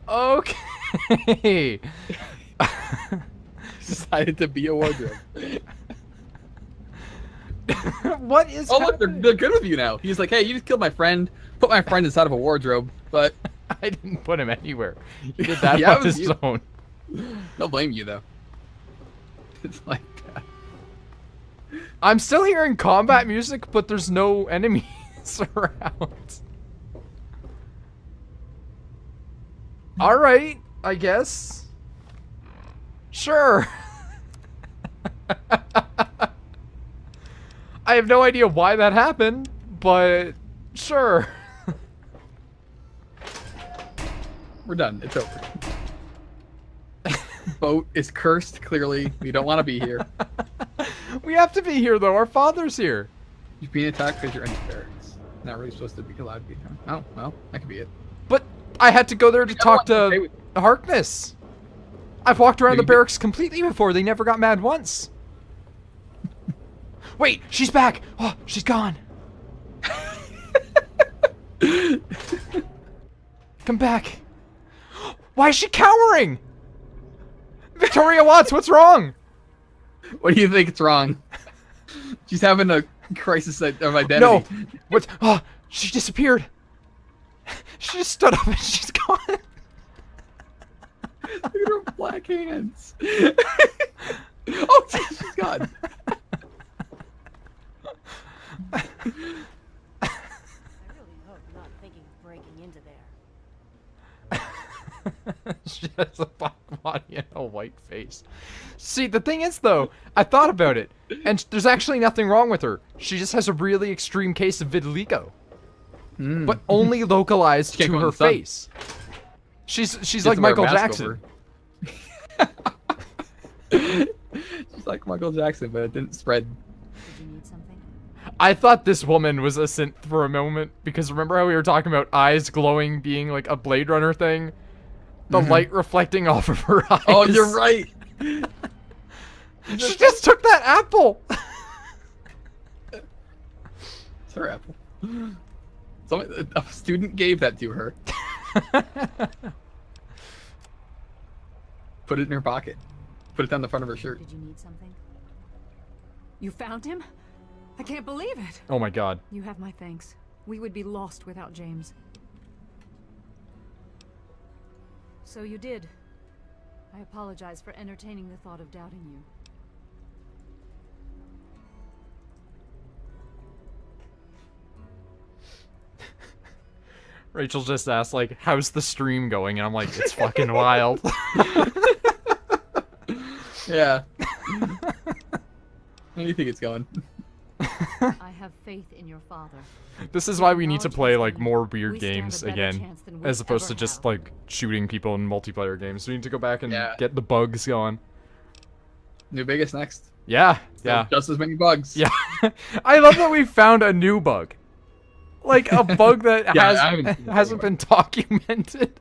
Okay. Decided to be a wardrobe. What is Oh look, happening? they're good with you now. He's like, hey, you just killed my friend. Put my friend inside of a wardrobe, but I didn't put him anywhere. He did that Yeah, it on was his you. own. Don't blame you though. It's like that. I'm still hearing combat music, but there's no enemies around. Alright, I guess. Sure. I have no idea why that happened, but sure. We're done. It's over. Boat is cursed, clearly. We don't want to be here. We have to be here, though. Our father's here. You're being attacked because you're in the barracks. Not really supposed to be allowed to be. Oh, well, that could be it. But I had to go there to talk to Harkness. I've walked around the barracks completely before. They never got mad once. Wait, she's back. Oh, she's gone. Come back. Why is she cowering? Victoria Watts, what's wrong? What do you think is wrong? She's having a crisis of identity. No. What? Oh, she disappeared. She just stood up and she's gone. Look at her black hands. Oh, geez, she's gone. I really hope you're not thinking of breaking into there. She has a black body and a white face. See, the thing is, though, I thought about it, and there's actually nothing wrong with her. She just has a really extreme case of vitiligo, but only localized She can't to go in her the sun. face. She's She like has to wear a Michael mask Jackson. over. She's like Michael Jackson, but it didn't spread. Did you need something? I thought this woman was a synth for a moment, because remember how we were talking about eyes glowing being like a Blade Runner thing? The light reflecting off of her eyes. Oh, you're right. She just took that apple. It's her apple. A student gave that to her. Put it in her pocket. Put it down the front of her shirt. Did you need something? You found him? I can't believe it. Oh my god. You have my thanks. We would be lost without James. So you did. I apologize for entertaining the thought of doubting you. Rachel just asked, like, how's the stream going? And I'm like, it's fucking wild. Yeah. How do you think it's going? I have faith in your father. This is why we need to play, like, more weird games again, as opposed to just, like, shooting people in multiplayer games. We need to go back and get the bugs going. New Vegas next. Yeah, yeah. Just as many bugs. Yeah. I love that we found a new bug. Like, a bug that hasn't been documented.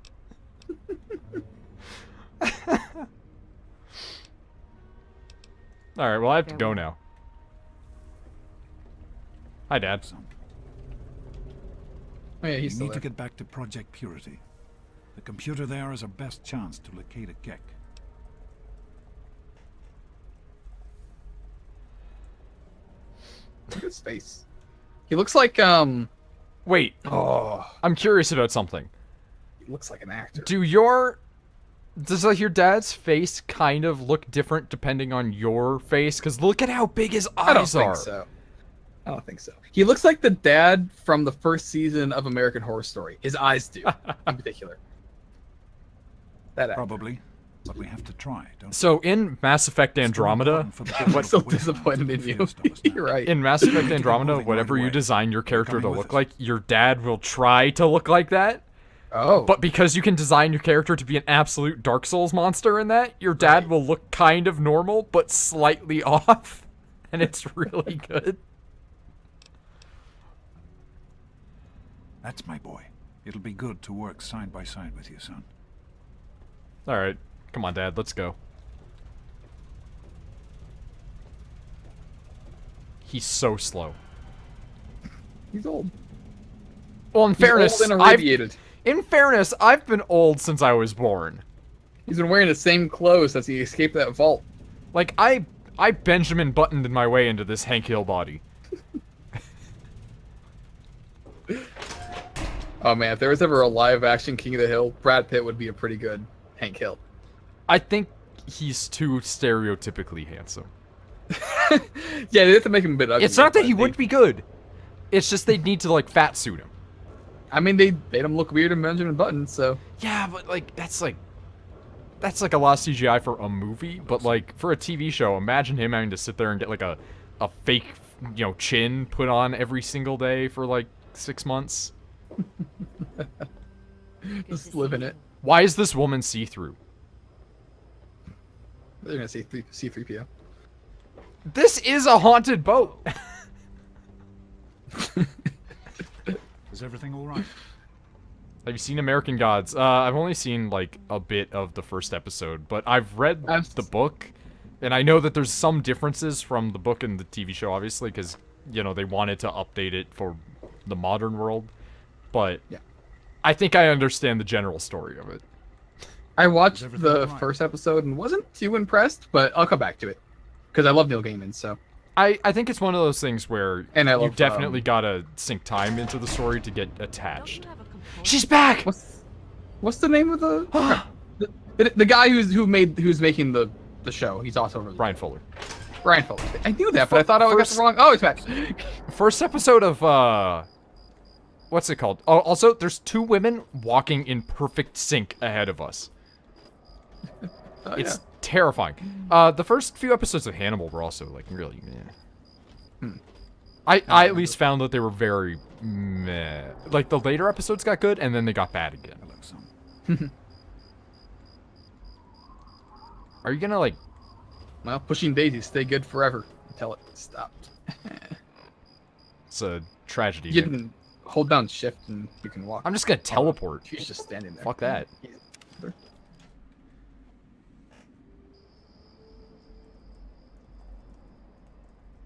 Alright, well, I have to go now. Hi, Dad. Oh, yeah, he's We still need to there. get back to Project Purity. The computer there is our best chance to locate a Gek. Look at his face. He looks like, Wait. oh, I'm curious about something. he looks like an actor. Does like your dad's face kind of look different depending on your face? Because look at how big his eyes I don't are. think so. I don't think so. He looks like the dad from the first season of American Horror Story. His eyes do, in particular. That actor. Probably, but we have to try, don't So in Mass Effect Andromeda, I'm so disappointed in you. You're right. in Mass Effect Andromeda, whatever you design your character to look like, your dad will try to look like that. Oh. But because you can design your character to be an absolute Dark Souls monster in that, your dad will look kind of normal, but slightly off. And it's really good. That's my boy. It'll be good to work side by side with you, son. Alright. Come on, Dad. Let's go. He's so slow. He's old. Well, in He's fairness, old and irradiated. I've been old since I was born. He's been wearing the same clothes since he escaped that vault. Like, I Benjamin buttoned my way into this Hank Hill body. Oh man, if there was ever a live-action King of the Hill, Brad Pitt would be a pretty good Hank Hill. I think he's too stereotypically handsome. Yeah, they have to make him a bit ugly. It's not that he but would be good. It's just they'd need to, like, fat suit him. I mean, they made him look weird in Benjamin Button, so... Yeah, but, like, that's like a lot of CGI for a movie, but, like, for a TV show, imagine him having to sit there and get, like, a fake, chin put on every single day for, like, 6 months. Just live in it. Why is this woman see-through? They're gonna see C-3PO. This is a haunted boat! Is everything all right? Have you seen American Gods? I've only seen, like, a bit of the first episode, but I've read the book, and I know that there's some differences from the book and the TV show, obviously, because, they wanted to update it for the modern world, but yeah. I think I understand the general story of it. I watched everything the all right? first episode and wasn't too impressed, but I'll come back to it. Because I love Neil Gaiman, so... I think it's one of those things where And I you love, definitely gotta sink time into the story to get Don't attached. you have a component? She's back! What's the name of the... the guy who's making the show. He's also over Brian Fuller. Ryan Fuller. I knew that, but I thought I got the wrong... Oh, he's back. First episode of, what's it called? Oh, also, there's 2 women walking in perfect sync ahead of us. It's terrifying. The first few episodes of Hannibal were also, like, really meh. I at least found that they were very meh. Like, the later episodes got good, and then they got bad again. Hello, son. Are you gonna, like... Well, pushing daisies stay good forever until it stopped. It's a tragedy. You man. can hold down shift and you can walk. I'm just gonna teleport. He's just standing there. Fuck that.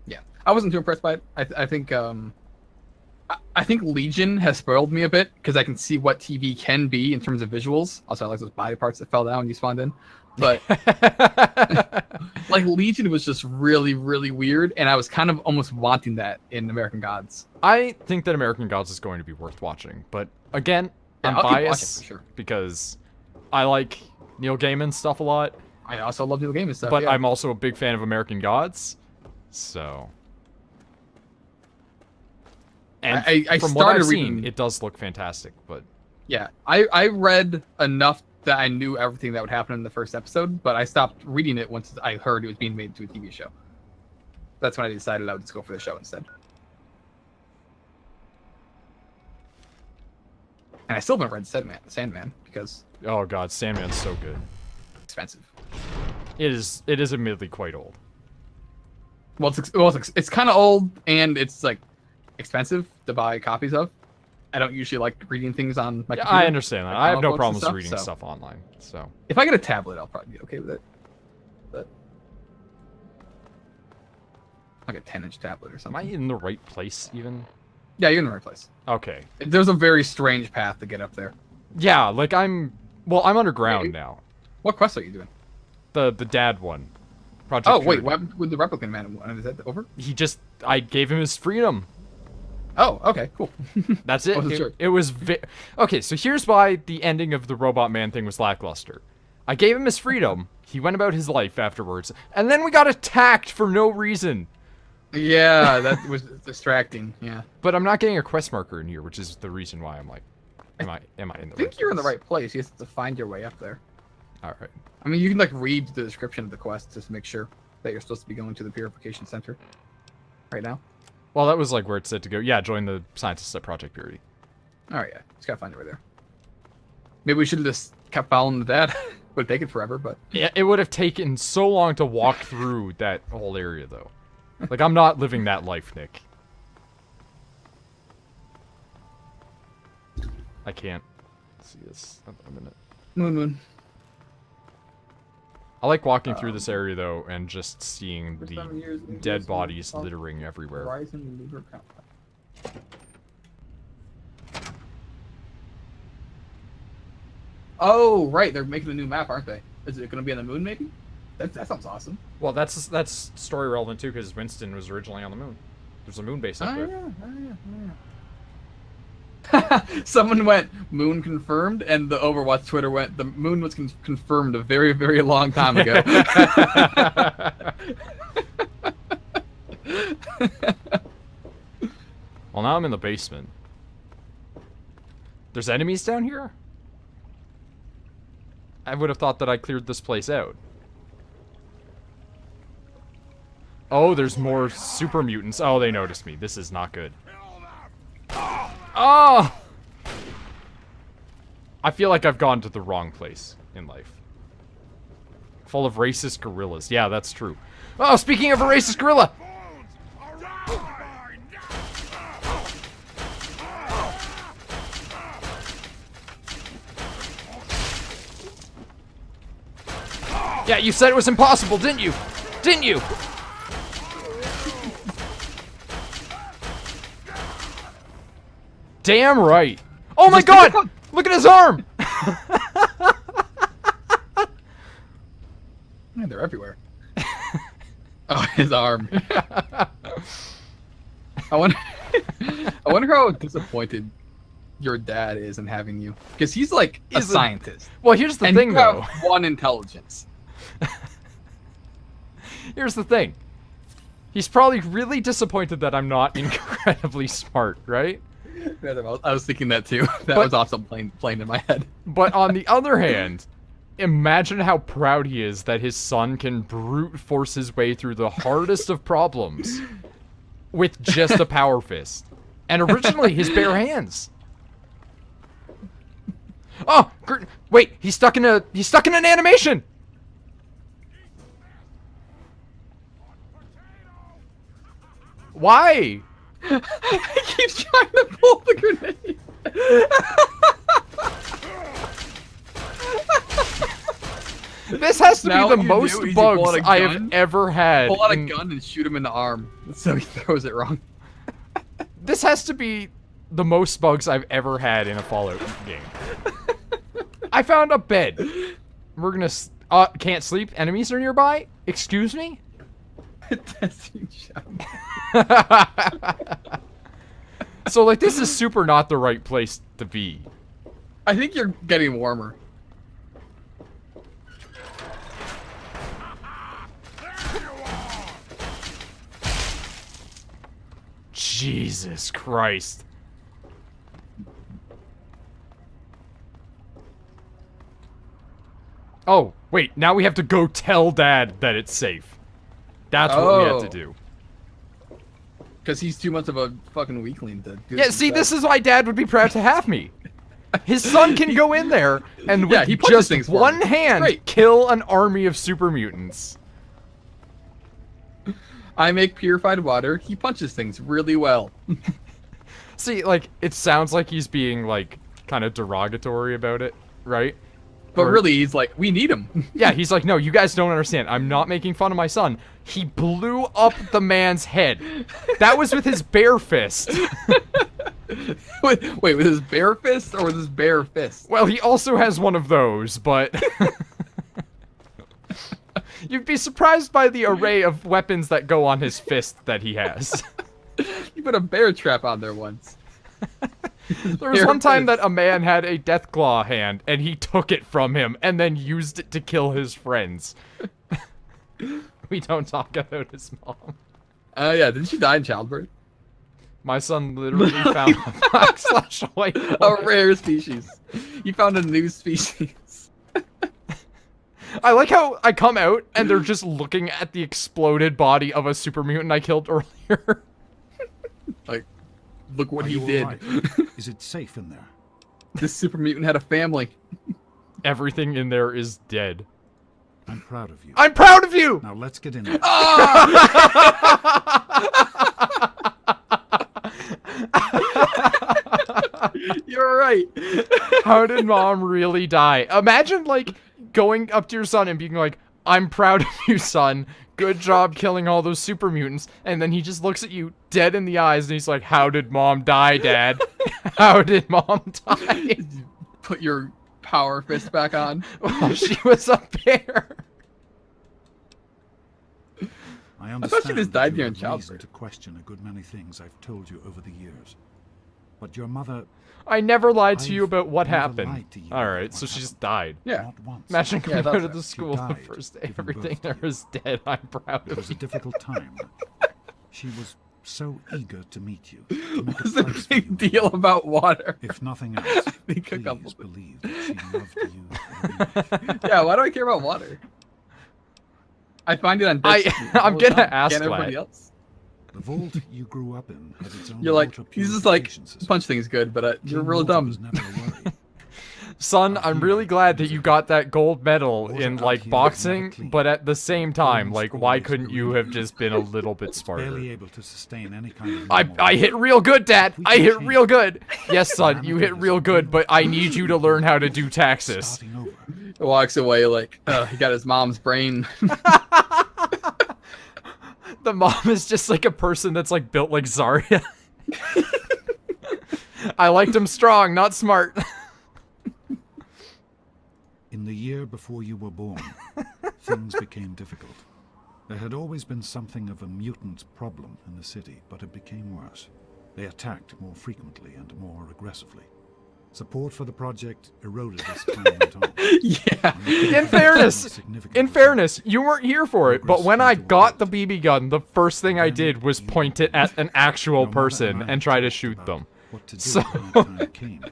Yeah, I wasn't too impressed by it. I think I think Legion has spoiled me a bit because I can see what TV can be in terms of visuals. Also, I like those body parts that fell down when you spawned in. But like Legion was just really, really weird, and I was kind of almost wanting that in American Gods. I think that American Gods is going to be worth watching, but again, Yeah, I'm I'll keep watching biased for sure. because I like Neil Gaiman stuff a lot, I also love Neil Gaiman stuff. but yeah. I'm also a big fan of American Gods, so. And I from what started I've seen, reading- it does look fantastic, but Yeah, I read enough that I knew everything that would happen in the first episode, but I stopped reading it once I heard it was being made into a TV show. That's when I decided I would just go for the show instead. And I still haven't read Sandman because oh god, Sandman's so good. it's expensive. It is admittedly quite old. Well, it's kind of old and it's like expensive to buy copies of. I don't usually like reading things on my Yeah, computer. I understand that. like I have comic no books and problems stuff, reading so stuff online, so. If I get a tablet, I'll probably be okay with it. But like a 10-inch tablet or Am something. I in the right place, even? Yeah, you're in the right place. Okay. There's a very strange path to get up there. Yeah, like I'm underground Wait. now. What quest are you doing? The dad one. Project Oh, wait, Purity. what happened with the Replicant Man? Is that over? I gave him his freedom. Oh, okay, cool. That's it. Wasn't sure. It was okay. So here's why the ending of the Robot Man thing was lackluster. I gave him his freedom. He went about his life afterwards, and then we got attacked for no reason. Yeah, that was distracting. Yeah. But I'm not getting a quest marker in here, which is the reason why I'm like, am I in the I right think you're in the place? right place. You have to find your way up there. All right. I mean, you can like read the description of the quest just to make sure that you're supposed to be going to the Purification Center right now. Well, that was like where it said to go. Yeah, join the scientists at Project Purity. Oh yeah, just gotta find your way there. Maybe we should have just kept following that. Would take it forever, but Yeah, it would have taken so long to walk through that whole area, though. Like, I'm not living that life, Nick. I can't see this at the minute. Moon. I like walking through this area, though, and just seeing For the 7 years, New dead Jersey bodies Horizon littering everywhere. Luger Complex. Oh, right. They're making a new map, aren't they? Is it going to be on the moon, maybe? That sounds awesome. Well, that's story relevant too, because Winston was originally on the moon. There's a moon base up there. Yeah. Someone went, moon confirmed, and the Overwatch Twitter went, the moon was confirmed a very, very long time ago. Well, now I'm in the basement. There's enemies down here? I would have thought that I cleared this place out. Oh, there's more super mutants. Oh, they noticed me. This is not good. Oh! I feel like I've gone to the wrong place in life. Full of racist gorillas. Yeah, that's true. Oh, speaking of a racist gorilla! Yeah, you said it was impossible, didn't you? Didn't you? Damn right. Oh my god! Look at his arm! Man, they're everywhere. Oh, his arm. I wonder how disappointed your dad is in having you. Because he's like a scientist. Well, here's the and thing, you though. have one intelligence. Here's the thing. He's probably really disappointed that I'm not incredibly smart, right? I was thinking that too. That was also playing in my head. But on the other hand, imagine how proud he is that his son can brute force his way through the hardest of problems with just a power fist. And originally his bare hands. Oh, wait, he's stuck in an animation. Why? He keeps trying to pull the grenade. This has to Now be the what you most do is you bugs pull out a I have gun, ever had. Pull out a gun and shoot him in the arm, so he throws it wrong. This has to be the most bugs I've ever had in a Fallout game. I found a bed. We're gonna can't sleep. Enemies are nearby. Excuse me? Testing shot. So, like, this is super not the right place to be. I think you're getting warmer. Jesus Christ. Oh, wait, now we have to go tell Dad that it's safe. That's what we have to do. Because he's too much of a fucking weakling to do Yeah, see, this is why Dad would be proud to have me. His son can go in there and with he punches just things for one me. hand Great. kill an army of super mutants. I make purified water. He punches things really well. See, like, it sounds like he's being, like, kind of derogatory about it, right? But really, he's like, we need him. Yeah, he's like, no, you guys don't understand. I'm not making fun of my son. He blew up the man's head. That was with his bare fist. Wait, with his bare fist or with his bare fist? Well, he also has one of those, but... You'd be surprised by the array of weapons that go on his fist that he has. You put a bear trap on there once. There was one time that a man had a Deathclaw hand, and he took it from him, and then used it to kill his friends. We don't talk about his mom. Yeah, didn't she die in childbirth? My son literally found a black/white boy. A rare species. You found a new species. I like how I come out, and they're just looking at the exploded body of a super mutant I killed earlier. Like, look what Are he you did. all right? Is it safe in there? This super mutant had a family. Everything in there is dead. I'm proud of you. I'm proud of you! Now let's get in there. You're right. How did Mom really die? Imagine, like, going up to your son and being like, I'm proud of you, son. Good job killing all those super mutants. And then he just looks at you dead in the eyes and he's like, how did Mom die, Dad? How did Mom die? Put your power fist back on. While she was up there. I thought understand she just that died you during have reason childbirth. to question a good many things I've told you over the years. But your mother... I never lied to you I've about what never happened. lied to you Alright, about so what she just happened. died. Yeah. Not once. Imagine coming that's out of right. the She school the died, first day. giving Everything birth to there you. is dead. I'm proud It of was a you. difficult time. She was so eger to meet you. To make What's a the place for you big in deal life. about water? If nothing else, think a couple please things. believe that she loved you very much. Yeah, why do I care about water? I find it on I- Dead I'm all the gonna time. ask Can't everybody that. else? The vault you grew up in has its own You're like, water he's just like, purification system. punch thing's good, but you're Clean real water dumb. was never a worry. Son, Out I'm here, really glad that there's you a- got that gold medal water in, out like, here is never boxing, clean. but at the same time, Almost like, why always couldn't you green. have just been a little bit smarter? Barely able to sustain any kind of I normal hit life. real good, Dad. We I can hit change real it. good. Yes, son, you hit real good, but I need you to learn how to do taxes. Starting over. He walks away like, he got his mom's brain. The mom is just like a person that's like built like Zarya. I liked him strong, not smart. In the year before you were born, things became difficult. There had always been something of a mutant problem in the city, but it became worse. They attacked more frequently and more aggressively. Support for the project eroded as time went on. Yeah. In fairness, you weren't here for it, but when I got the BB gun, the first thing I did was point it at an actual person and try to shoot them. What to do So- when the time came.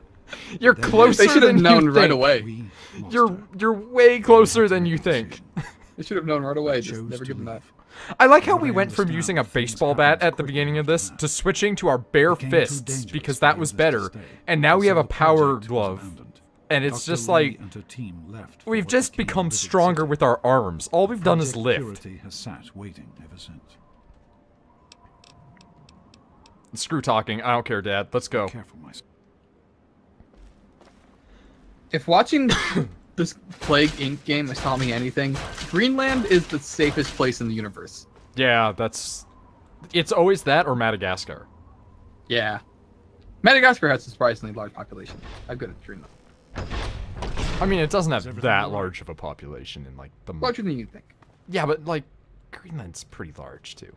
You're Then closer They should have than known you right think. away. We lost You're her. way closer than you think. They should have known right away. I Just chose never to give them that. leave. I like how But we I went from understand using a that things baseball bat happened at the quickly beginning of after this that. to switching to our bare Became too fists dangerous because for that the was others to better. stay. And now we So have a the power project was glove. abandoned. And it's Dr. just Lee like, and her team left for we've what just became become Liberty stronger City. with our arms. All we've done is Project lift. Purity has sat waiting ever since. Screw talking. I don't care, Dad. Let's go. Careful, my son. If watching this Plague Inc. game has taught me anything, Greenland is the safest place in the universe. Yeah, that's... It's always that or Madagascar. Yeah. Madagascar has a surprisingly large population. I'm good at Greenland. I mean, it doesn't have everything that all right? large of a population in, like, the... Larger than you think. Yeah, but, like, Greenland's pretty large, too.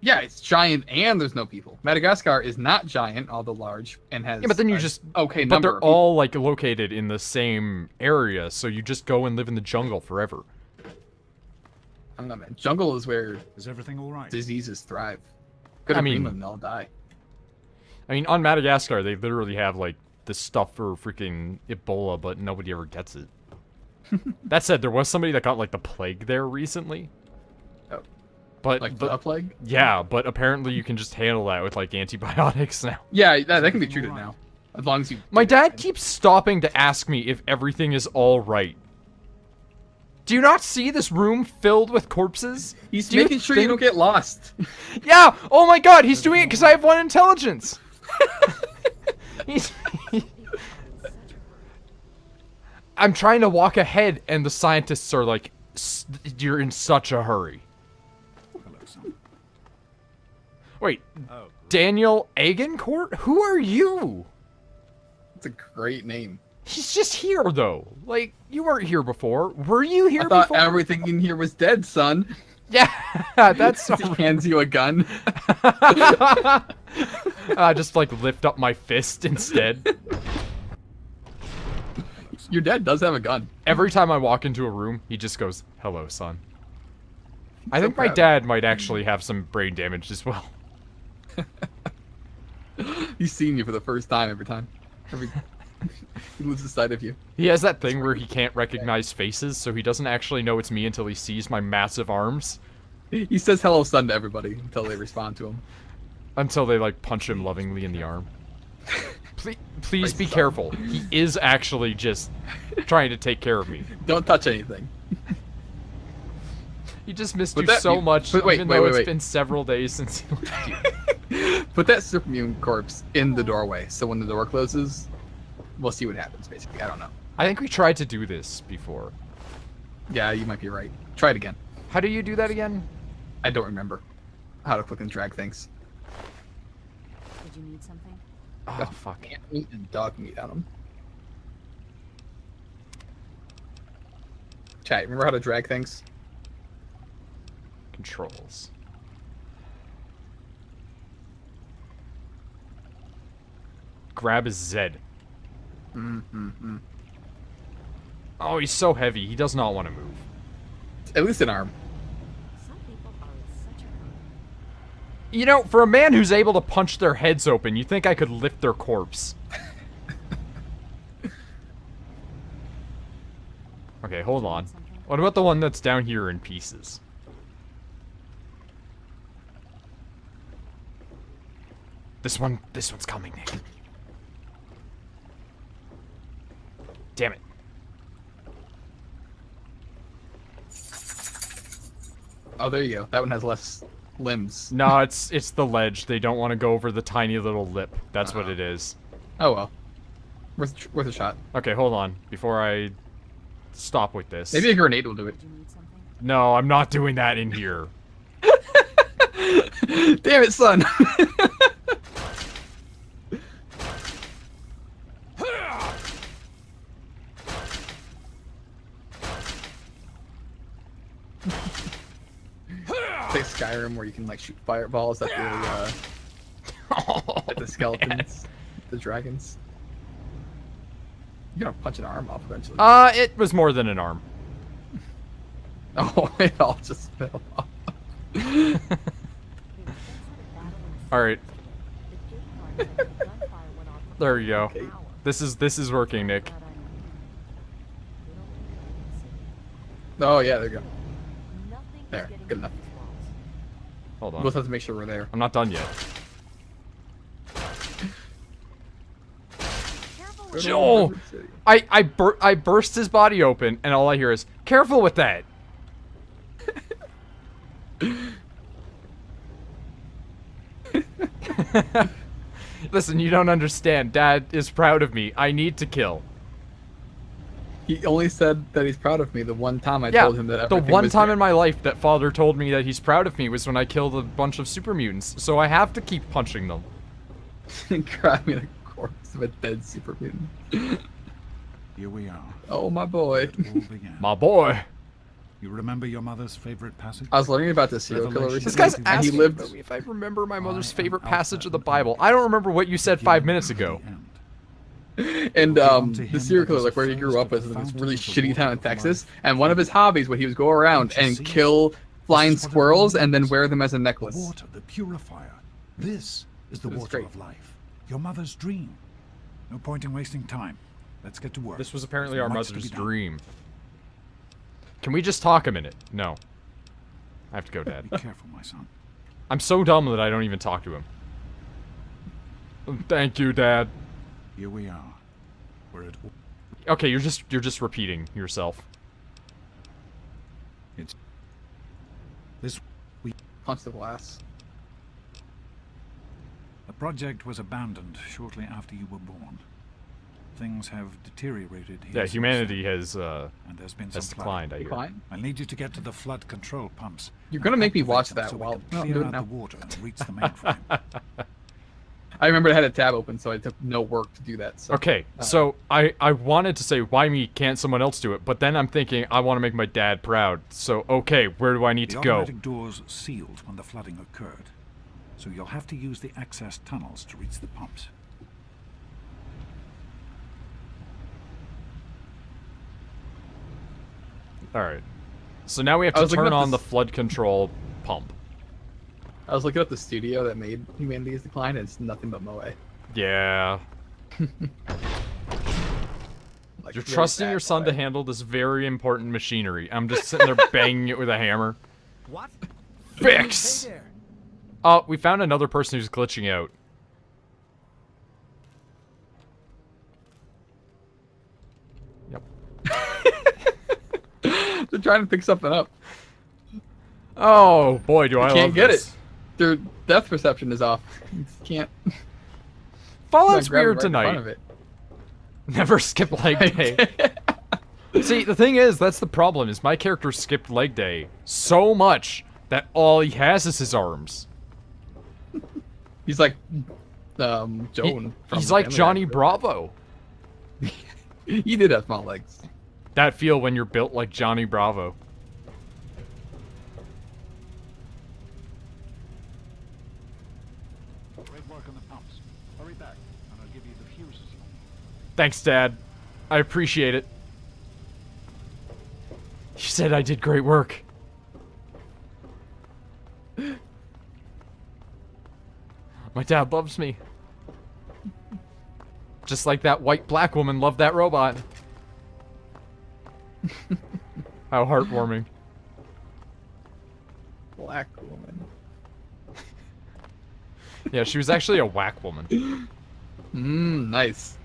Yeah, it's giant and there's no people. Madagascar is not giant, although large, and has Yeah, but then you a just... okay But number they're of people. all, like, located in the same area, so you just go and live in the jungle forever. I don't know, man. Jungle is where Is everything all right? diseases thrive. Go I to mean- Greenland and they'll die. I mean, on Madagascar, they literally have, like, this stuff for freaking Ebola, but nobody ever gets it. That said, there was somebody that got, like, the plague there recently. Oh. But, Like but the plague? yeah, but apparently you can just handle that with, like, antibiotics now. Yeah, that can be everything treated all right? now. As long as you... My dad keeps stopping to ask me if everything is all right. Do you not see this room filled with corpses? He's Do you making sure you think- don't get lost. Yeah! Oh my god, he's doing it because I have 1 intelligence! He's... I'm trying to walk ahead, and the scientists are like, you're in such a hurry. Hello, son. Wait, Daniel Agincourt? Who are you? It's a great name. He's just here, though. Like, you weren't here before. Were you here I thought before? everything in here was dead, son. Yeah, that's... He hands you a gun. I just, like, lift up my fist instead. Your dad does have a gun. Every time I walk into a room, he just goes, hello, son. I So think my proud. dad might actually have some brain damage as well. He's seen you for the first time every time. He loses sight of you. He has that thing where he can't recognize faces, so he doesn't actually know it's me until he sees my massive arms. He says hello, son, to everybody until they respond to him. Until they, like, punch him lovingly in the arm. Please My be son. careful. He is actually just trying to take care of me. Don't touch anything. He just missed But you that so mu- much, but wait, even wait, though wait, it's wait. been several days since he left you. Put that supermune corpse in the doorway, so when the door closes, we'll see what happens, basically. I don't know. I think we tried to do this before. Yeah, you might be right. Try it again. How do you do that again? I don't remember how to click and drag things. Did you need something? Oh, fuck. Ant meat and dog meat on them. Chat, remember how to drag things? Controls. Grab is Z. Oh, he's so heavy. He does not want to move. At least an arm. Some people are in such a hurry. You know, for a man who's able to punch their heads open, you think I could lift their corpse. Okay, hold on. What about the one that's down here in pieces? This one's coming, Nick. Damn it. Oh, there you go. That one has less limbs. No, it's the ledge. They don't want to go over the tiny little lip. That's what it is. Oh well. Worth a shot. Okay, hold on. Before I stop with this. Maybe a grenade will do it. Do you need something? No, I'm not doing that in here. Damn it, son! It's like Skyrim where you can like shoot fireballs at the skeletons, the dragons. You're gonna punch an arm off eventually. It was more than an arm. Oh, it all just fell off. Alright. There you go. This is working, Nick. Oh yeah, there you go. There, good enough. Hold We'll on. just have to make sure we're there. I'm not done yet. Joel! I burst his body open, and all I hear is, "Careful with that!" Listen, you don't understand. Dad is proud of me. I need to kill. He only said that he's proud of me the one time I Yeah, told him that the everything one was time great. in my life that father told me that he's proud of me was when I killed a bunch of super mutants, so I have to keep punching them. Grab me the corpse of a dead super mutant. Here we are. Oh my boy. It all began. My boy. You remember your mother's favorite passage? I was learning about this serial killer Revelation. recently. This guy's and he asking lived. me if I remember my mother's I am favorite Alpha passage of the and Bible. Omega, I don't remember what you said 5 beginning minutes and ago. the end. And to the him serial that was killer, like where he the grew up, first was of in the this really fountains of shitty town in water of Texas. life. And one of his hobbies was he would go around Don't you and see? kill flying This is what it squirrels means. and then wear them as a The necklace. water, the purifier. This is the It was water great. of life. Your mother's dream. No point in wasting time. Let's get to work. This was apparently There's our much to mother's be done. dream. Can we just talk a minute? No. I have to go, Dad. Be careful, my son. I'm so dumb that I don't even talk to him. Thank you, Dad. Here we are. Where it Okay, you're just repeating yourself. it's this Punch the glass. the project was abandoned shortly after you were born. Things have deteriorated here. Yeah, since humanity then, has and there's been some declined, I hear. Fine. I'll need you to get to the flood control pumps. You're gonna make me Activate watch them that so we while can no, I'm clear doing it out now. the water and reach the mainframe. I remember I had a tab open, so I took no work to do that. So. Okay, so I wanted to say, why me? Can't someone else do it? But then I'm thinking, I want to make my dad proud. So, okay, where do I need The to go? automatic doors sealed when the flooding occurred, so you'll have to use the access tunnels to reach the pumps. Alright. So now we have I to was looking turn up on the this- flood control pump. I was looking at the studio that made Humanity's Decline, and it's nothing but Moe. Yeah. Like, You're really trusting bad your son Moe. to handle this very important machinery. I'm just sitting there banging it with a hammer. What? Fix! Hey there. Oh, we found another person who's glitching out. Yep. They're trying to pick something up. Oh, boy, do I love Can't get this. it. Their depth perception is off. You can't. Fallout's grab it weird right in front tonight. of it. Never skip leg day. See, the thing is, that's the problem, is my character skipped leg day so much that all he has is his arms. He's like Joan. from He's like Family Johnny Guy. Bravo. He did have small legs. that feel when you're built like Johnny Bravo. Great work on the pumps. Hurry back, and I'll give you the fuses you need. Thanks, Dad. I appreciate it. You said I did great work. My dad loves me. Just like that white black woman loved that robot. How heartwarming. Black woman. Yeah, she was actually a whack woman. Nice.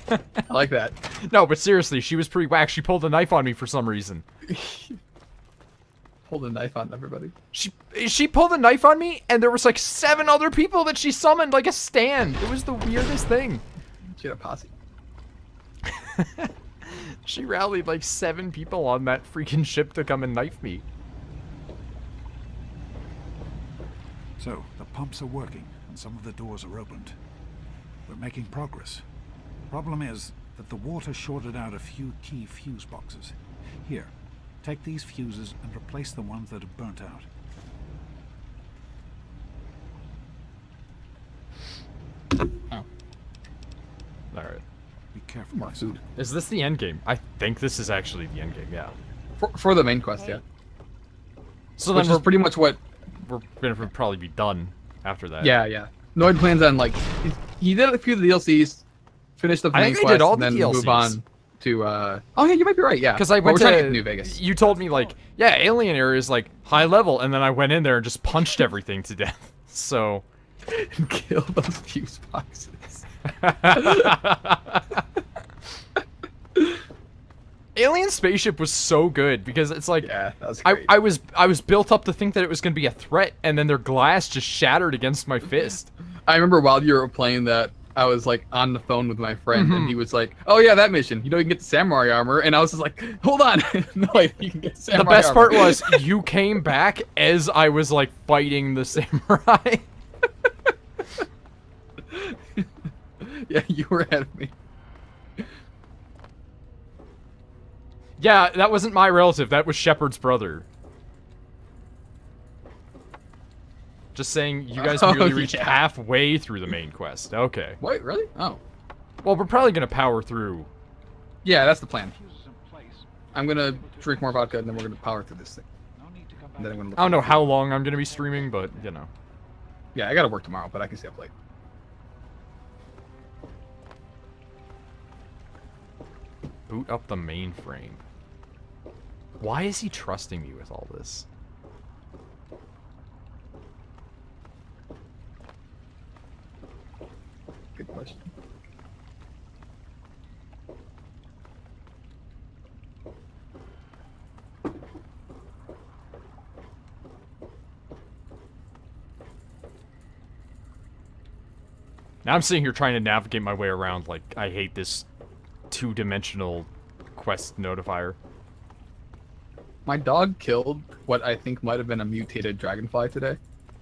I like that. No, but seriously, she was pretty whack. She pulled a knife on me for some reason. Hold a knife on everybody. She pulled a knife on me, and there was like 7 other people that she summoned like a stand. It was the weirdest thing. She had a posse. She rallied like 7 people on that freaking ship to come and knife me. So, the pumps are working, and some of the doors are opened. We're making progress. Problem is that the water shorted out a few key fuse boxes. Here, take these fuses and replace the ones that have burnt out. Oh, Alright. Be careful. more food. Is this the end game? I think this is actually the end game, yeah. For the main quest, yeah. So Which then is we're, pretty much what. we're gonna probably be done after that. Yeah, yeah. Noid plans on like he did a few of the DLCs, finished up the I main think I quest, did all and the then DLCs. move on to. Oh yeah, you might be right. Yeah, Because I Well, went we're trying to get New Vegas. You told me like, yeah, alien area is like high level, and then I went in there and just punched everything to death. So, Kill those fuse boxes. Alien Spaceship was so good because it's like Yeah, that was great. I was built up to think that it was gonna be a threat, and then their glass just shattered against my fist. I remember while you were playing that, I was like on the phone with my friend, and he was like, "Oh yeah, that mission. You know, you can get the samurai armor." And I was just like, "Hold on, no, wait, you can get samurai The best armor." part was you came back as I was like fighting the samurai. Yeah, you were ahead of me. Yeah, that wasn't my relative. That was Shepard's brother. Just saying, you guys Oh, merely reached yeah. halfway through the main quest. Okay. Wait, really? Oh, Well, we're probably gonna power through. yeah, that's the plan. Fuses in place. I'm gonna drink more vodka, and then we're gonna power through this thing. No need to come And then I'm back. gonna look I don't know how long I'm gonna be streaming, but you know. Yeah, I gotta work tomorrow, but I can stay up late. Boot up the mainframe. Why is he trusting me with all this? Good question. Now I'm sitting here trying to navigate my way around like I hate this two-dimensional quest notifier. My dog killed what I think might have been a mutated dragonfly today.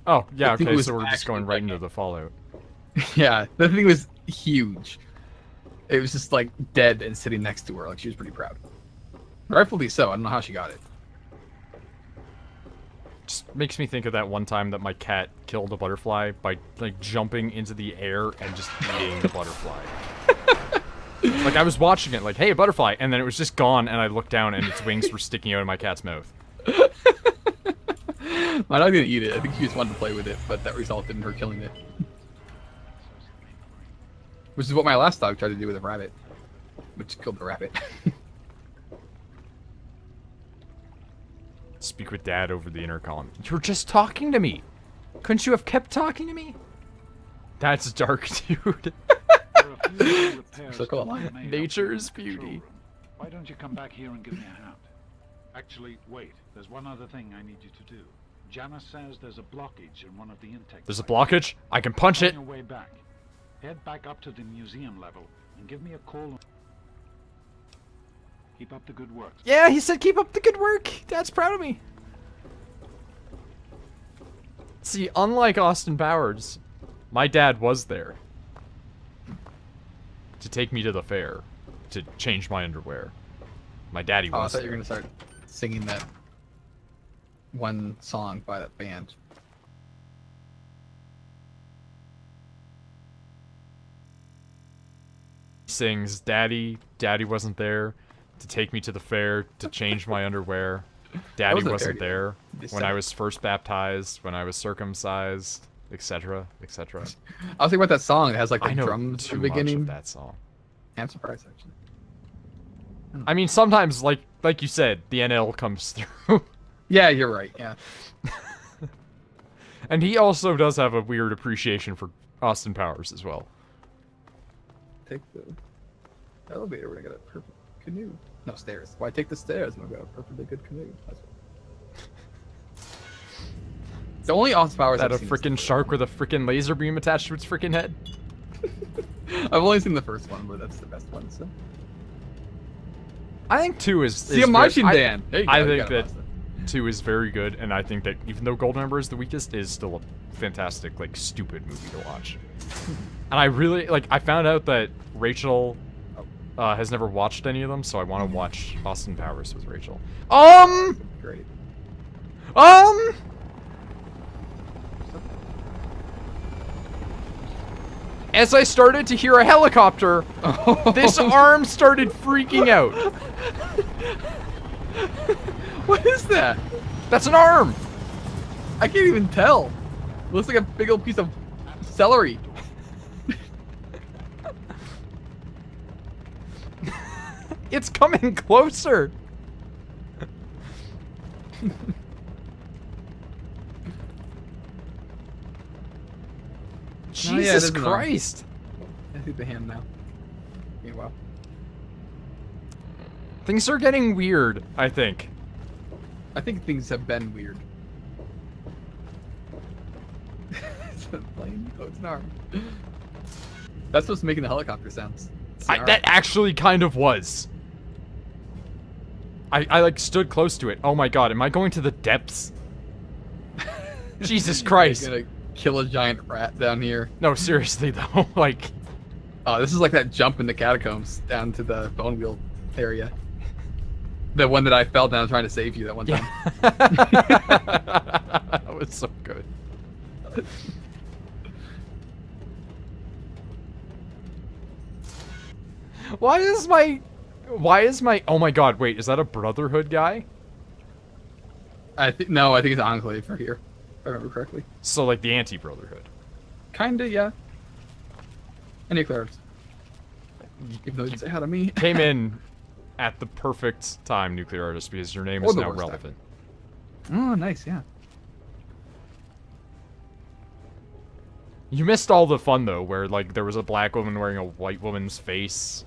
Oh, yeah, I think it okay, was so we're just actually going right like into the Fallout. Yeah, the thing was huge. It was just like dead and sitting next to her, like she was pretty proud. Rightfully so. I don't know how she got it. Just makes me think of that one time that my cat killed a butterfly by like jumping into the air and just eating the butterfly. Like I was watching it like, hey, a butterfly, and then it was just gone, and I looked down and its wings were sticking out of my cat's mouth. My dog didn't eat it. I think she just wanted to play with it, but that resulted in her killing it. Which is what my last dog tried to do with a rabbit, which killed the rabbit. Speak with Dad over the intercom. You were just talking to me. Couldn't you have kept talking to me? That's dark, dude. There are a few little repairs So cool. to be made up in Nature's the control beauty. room. Why don't you come back here and give me a hand? Actually, wait. There's one other thing I need you to do. Janice says there's a blockage in one of the intake. There's a sites. blockage. I can punch On it. your way back, head back up to the museum level and give me a call. Keep up the good work. Yeah, he said keep up the good work. Dad's proud of me. See, unlike Austin Powers, my dad was there to take me to the fair to change my underwear. My daddy Oh, I was thought you there. were gonna start singing that one song by that band. Sings, Daddy wasn't there to take me to the fair, to change my underwear. Daddy wasn't a wasn't fair there Be when I sad. was first baptized, when I was circumcised, etc., etc. I was thinking about that song that has like the I know drums too at the beginning. much of that song. I'm surprised actually. I mean, sometimes, like you said, the NL comes through. Yeah, you're right. Yeah. And he also does have a weird appreciation for Austin Powers as well. Take the elevator when I got a perfect canoe. No, stairs. Why take the stairs when I got a perfectly good canoe? That's what... The only Austin Powers That I've a seen is freaking the shark with a freaking laser beam attached to its freaking head? I've only seen the first one, but that's the best one. So. I think 2 is See a Martian Dan. There you go, I you think got that it, Austin. 2 is very good, and I think that even though Goldmember is the weakest, is still a fantastic, like, stupid movie to watch. And I really, like, I found out that Rachel has never watched any of them, so I want to watch Austin Powers with Rachel. Great. As I started to hear a helicopter, this arm started freaking out. What is that? That's an arm! I can't even tell. It looks like a big old piece of celery. It's coming closer! Oh, yeah, it Jesus is an arm. Christ! I see the hand now. Meanwhile. Things are getting weird, I think. I think things have been weird. It's a plane? Oh, it's an arm. That's what's making the helicopter sounds. It's the arm. That actually kind of was. I like stood close to it. Oh my god, am I going to the depths? Jesus Christ. You're gonna kill a giant rat down here. No, seriously though, like... Oh, this is like that jump in the catacombs down to the bone wheel area. The one that I fell down trying to save you that one time. That was so good. Why is my oh my god, wait, is that a Brotherhood guy? I think it's Enclave right here, if I remember correctly. So like the anti-Brotherhood. Kinda, yeah. Any clarity? Even though you didn't say hi to me. Came in at the perfect time, Nuclear Artist, because your name Or is the now worst time. relevant. Oh, nice, yeah. You missed all the fun though, where like there was a black woman wearing a white woman's face.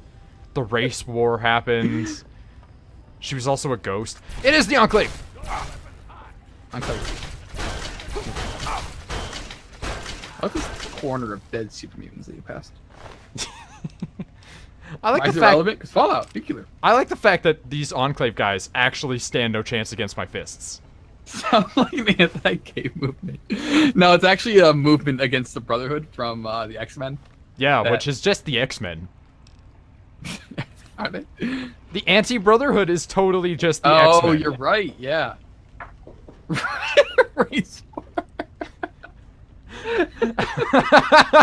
The race war happened. She was also a ghost. It is the Enclave! Enclave. I like this corner of dead super mutants that you passed. I like Why the is it fact relevant? Because Fallout, nuclear. I like the fact that these Enclave guys actually stand no chance against my fists. Sounds like an anti-gay movement. No, it's actually a movement against the Brotherhood from the X-Men. Yeah, That- which is just the X-Men. Are they? The anti-Brotherhood is totally just the Oh, X-Men. you're right. Yeah. Race war.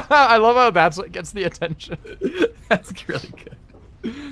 I love how that's what gets the attention. That's really good.